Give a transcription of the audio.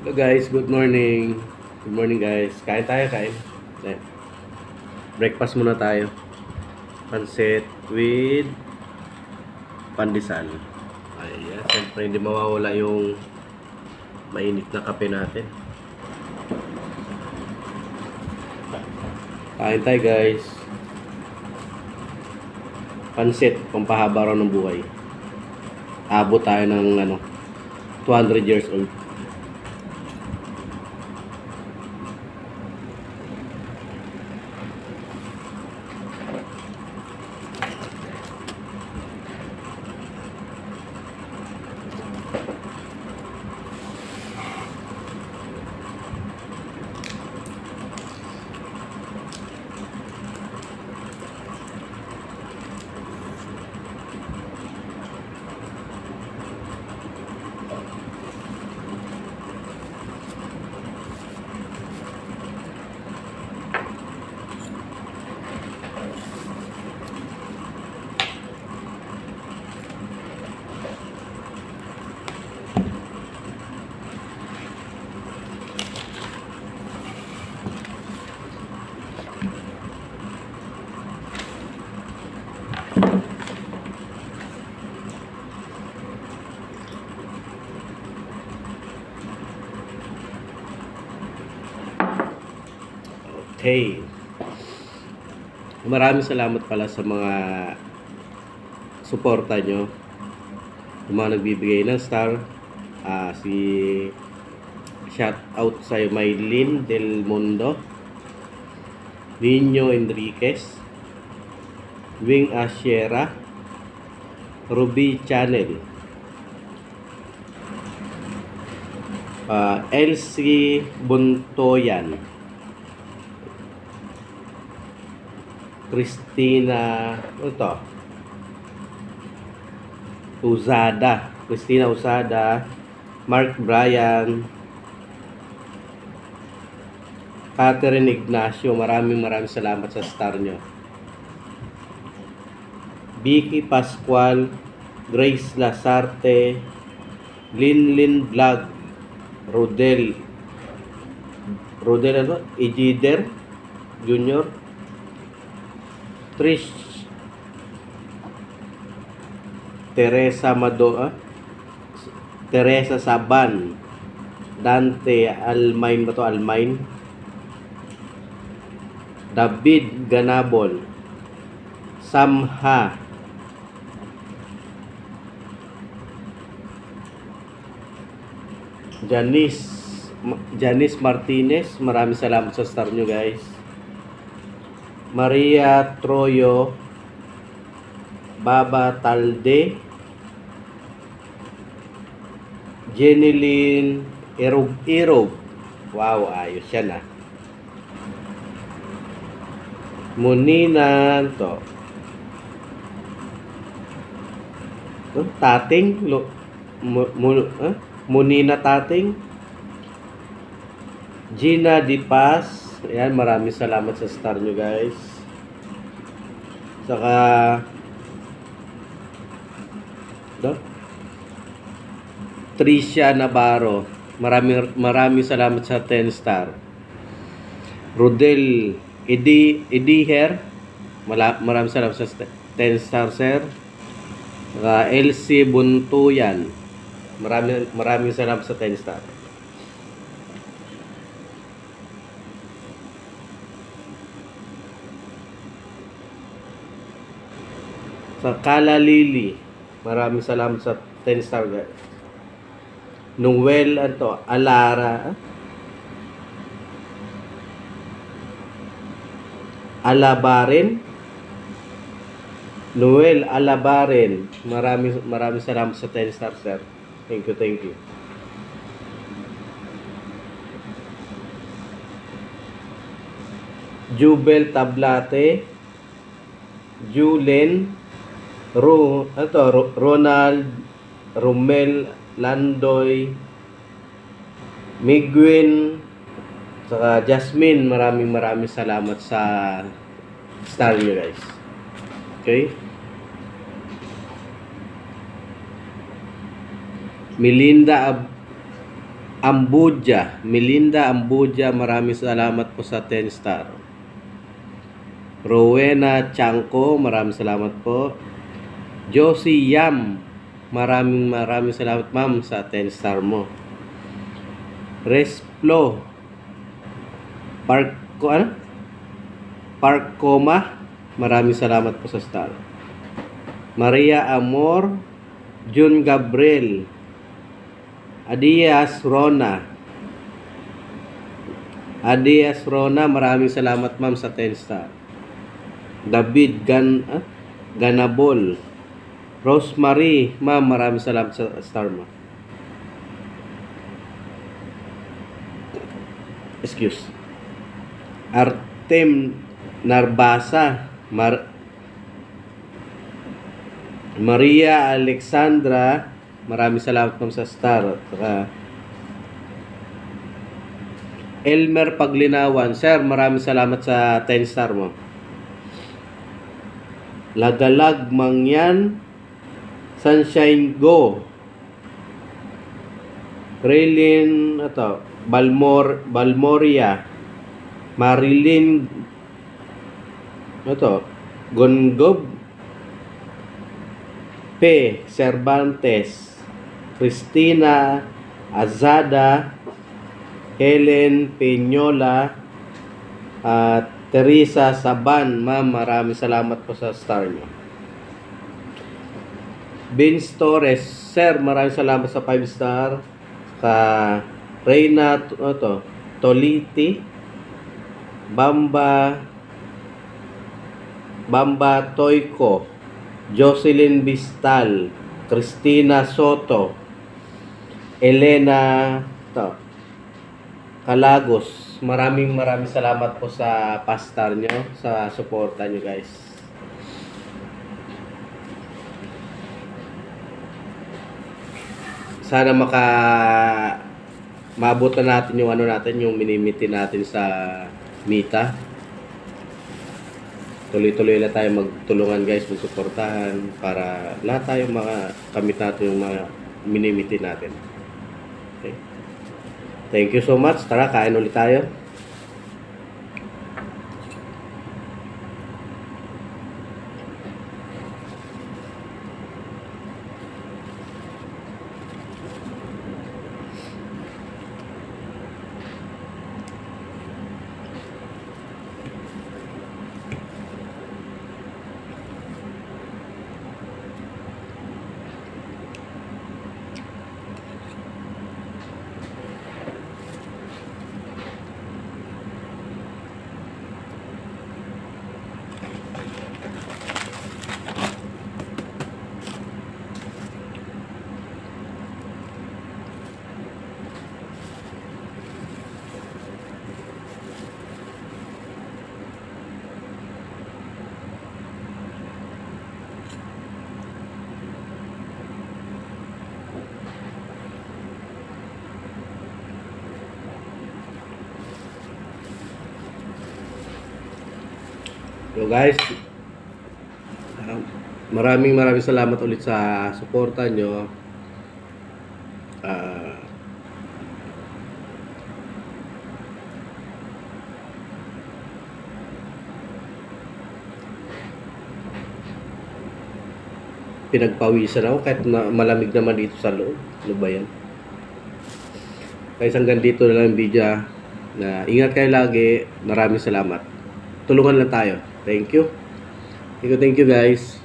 Hello guys, good morning. Good morning guys. Kain tayo, kain. Eh, Breakfast muna tayo. Pansit with pandesal. Ayan, siyempre hindi mawawala yung mainit na kape natin. Kain tayo guys. Pansit, pampahaba raw ng buhay. Abot tayo ng 200 years old. Okay. Maraming salamat pala sa mga suporta nyo. Yung mga nagbibigay ng star. Si shout out sa Maylin Del Mundo, Nino Enriquez, Wing Asiera, Ruby Channel, Elsie Buntoyan, Christina Usada, Mark Bryan, Catherine Ignacio, maraming salamat sa star nyo. Vicky Pascual, Grace Lasarte, Linlin Vlog, Rodel Ejider Junior, Trish, Teresa Saban, Dante Almain, David Ganabol, Samha, Janice Martinez, maraming salamat sa star nyo guys. Maria Troyo, Baba Talde, Jeneline Irog. Wow, ayos yan Munina Tating Munina Tating, Gina Di Paz. Ayan, maraming salamat sa star nyo guys. Saka Tricia Navarro, maraming salamat sa 10 star. Rodel Ediher, maraming salamat sa 10 star sir. Saka Elsie Buntuyan, maraming salamat sa 10 star. Sa Kala Lily, maraming salamat sa 10 star guys. Noel Alara, Alabaren, Noel Alabaren, maraming salamat sa 10 star sir. Thank you. Jubel Tablate, Julen Ronald Romel Landoy, Miguel, saka Jasmine, maraming salamat sa star nyo guys. Okay? Melinda Ambuja, Melinda Ambuja, maraming salamat po sa 10 star. Rowena Chanko, maraming salamat po. Josie Yam, maraming salamat ma'am sa 10 star mo. Resplo Parkoma, maraming salamat po sa star. Maria Amor, June Gabriel, Adias Rona, maraming salamat ma'am sa 10 star. David Ganabol, Rosemary, ma'am, maraming salamat sa star mo. Excuse. Artem Narbasa, Maria Alexandra, maraming salamat ma'am sa star. Elmer Paglinawan, sir, maraming salamat sa 10 star mo. Lagalag Mangyan, Sunshine Go, Raylin Balmoria, Marilyn Gongob, P. Cervantes, Cristina Azada, Helen Peñola, at Teresa Saban, ma'am, maraming salamat po sa star nyo. Vince Torres, sir, maraming salamat sa 5 star. Sa Reyna Toliti, Bamba Toyko, Jocelyn Bistal, Cristina Soto, Elena Calagos, maraming salamat po sa pastar nyo, sa suporta nyo guys. Sana maabot na natin yung minimiti natin sa Mita. Tuloy-tuloy na tayo magtulungan guys, magsuportahan para lahat tayo kamit natin yung mga minimiti natin. Okay. Thank you so much. Tara, kain ulit tayo. So guys, maraming salamat ulit sa suporta nyo. Pinagpawisan ako kahit na malamig naman dito sa loob. Ano ba yan? Guys, hanggang dito na lang ang video. Ingat kayo lagi. Maraming salamat. Tulungan lang tayo. Thank you. Thank you guys.